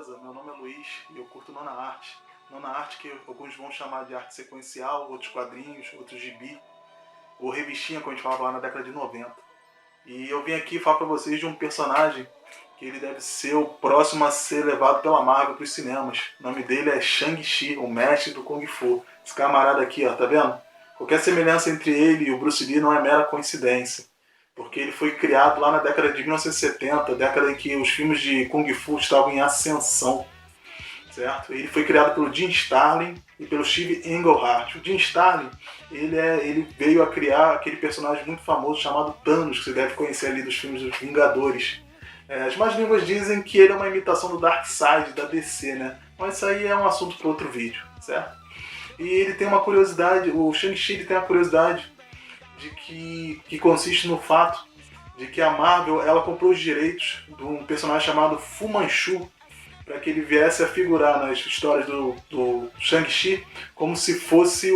beleza? Meu nome é Luiz e eu curto nona arte. Nona arte que alguns vão chamar de arte sequencial, outros quadrinhos, outros gibi, ou revistinha, como a gente falava lá na década de 90. E eu vim aqui falar pra vocês de um personagem que ele deve ser o próximo a ser levado pela Marvel para os cinemas. O nome dele é Shang-Chi, o mestre do Kung Fu. Esse camarada aqui, ó, tá vendo? Qualquer semelhança entre ele e o Bruce Lee não é mera coincidência. Porque ele foi criado lá na década de 1970, década em que os filmes de Kung Fu estavam em ascensão. Certo? Ele foi criado pelo Jim Starlin e pelo Steve Englehart. O Jim Starlin ele veio a criar aquele personagem muito famoso chamado Thanos, que você deve conhecer ali dos filmes dos Vingadores. As más línguas dizem que ele é uma imitação do Darkseid, da DC, né? Mas isso aí é um assunto para outro vídeo, certo? E ele tem uma curiosidade, o Shang-Chi tem uma curiosidade de que consiste no fato de que a Marvel ela comprou os direitos de um personagem chamado Fu Manchu para que ele viesse a figurar nas histórias do Shang-Chi como se fosse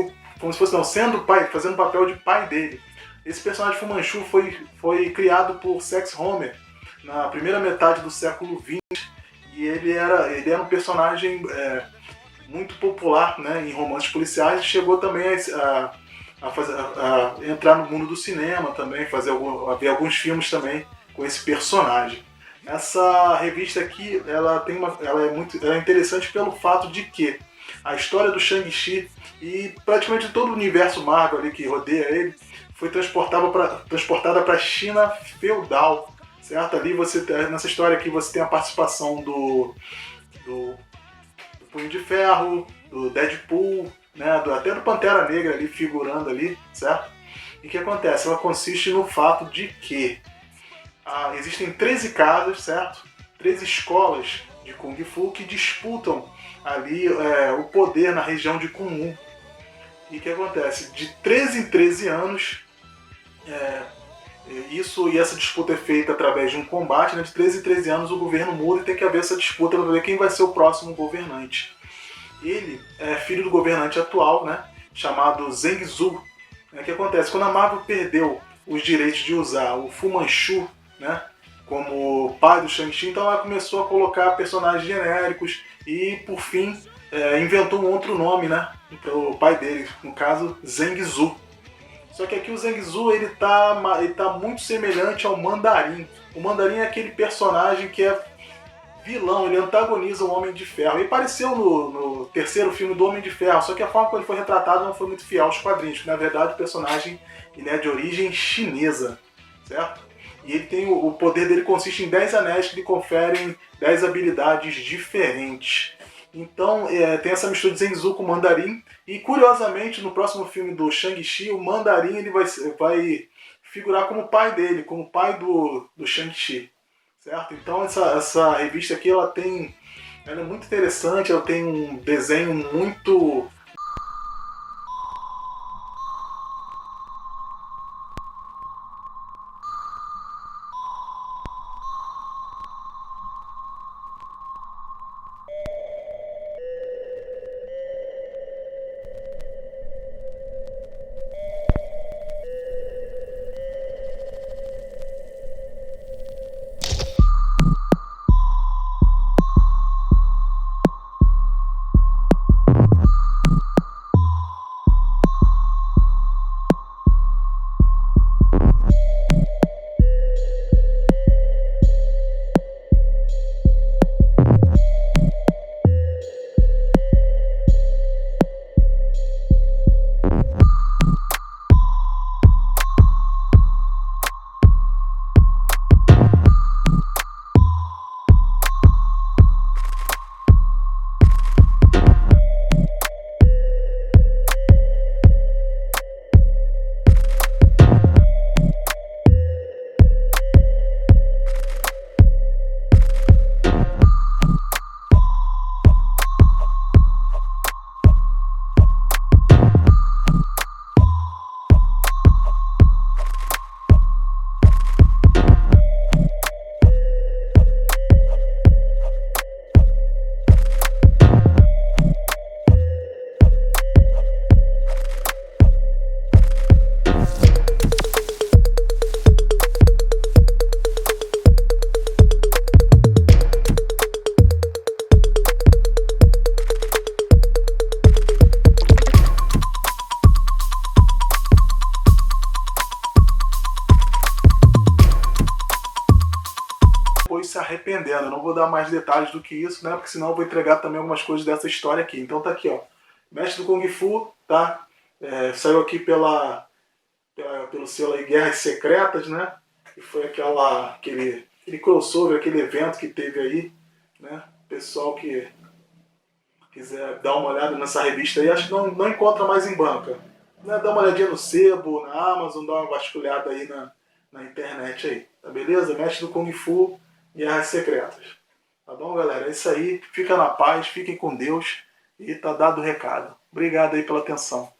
não, sendo pai, fazendo o papel de pai dele. Esse personagem Fu Manchu foi criado por Sex Homer na primeira metade do século XX e ele era um personagem muito popular, né, em romances policiais e chegou também a entrar no mundo do cinema também, ver alguns filmes também com esse personagem. Essa revista aqui, ela é interessante pelo fato de que a história do Shang-Chi e praticamente todo o universo Marvel ali que rodeia ele foi transportada para a China feudal, certo? Ali nessa história aqui você tem a participação do Punho de Ferro, do Deadpool, né, até do Pantera Negra ali figurando ali, certo? E o que acontece? Ela consiste no fato de que existem 13 casas, certo? 13 escolas de Kung Fu que disputam ali o poder na região de Kunlun. E o que acontece? De 13 em 13 anos, essa disputa é feita através de um combate, né? De 13 em 13 anos o governo muda e tem que haver essa disputa para ver quem vai ser o próximo governante. Ele é filho do governante atual, né? Chamado Zheng Zu. O que acontece? Quando a Marvel perdeu os direitos de usar o Fu Manchu, né, como pai do Shang-Chi, então ela começou a colocar personagens genéricos e, por fim, inventou um outro nome, né, para o pai dele, no caso, Zheng Zu. Só que aqui o Zheng Zu ele tá muito semelhante ao Mandarim. O Mandarim é aquele personagem que é vilão, ele antagoniza o Homem de Ferro. Ele apareceu no terceiro filme do Homem de Ferro, só que a forma como ele foi retratado não foi muito fiel aos quadrinhos, porque na verdade o personagem ele é de origem chinesa, certo? E ele tem o poder dele consiste em 10 anéis que lhe conferem 10 habilidades diferentes. Então tem essa mistura de Zheng Zu com o Mandarim. E curiosamente no próximo filme do Shang-Chi, o Mandarim ele vai figurar como pai dele, como pai do Shang-Chi. Certo? Então essa revista aqui ela é muito interessante, ela tem um desenho muito... entendendo. Eu não vou dar mais detalhes do que isso, né? Porque senão eu vou entregar também algumas coisas dessa história aqui. Então tá aqui, ó. Mestre do Kung Fu, tá? Saiu aqui pelo selo aí Guerras Secretas, né? Que foi aquele crossover, aquele evento que teve aí, né? Pessoal que quiser dar uma olhada nessa revista aí, acho que não encontra mais em banca. Né? Dá uma olhadinha no Sebo, na Amazon, dá uma vasculhada aí na internet aí. Tá beleza? Mestre do Kung Fu, Guerras Secretas. Tá bom, galera? É isso aí. Fica na paz, fiquem com Deus. E tá dado o recado. Obrigado aí pela atenção.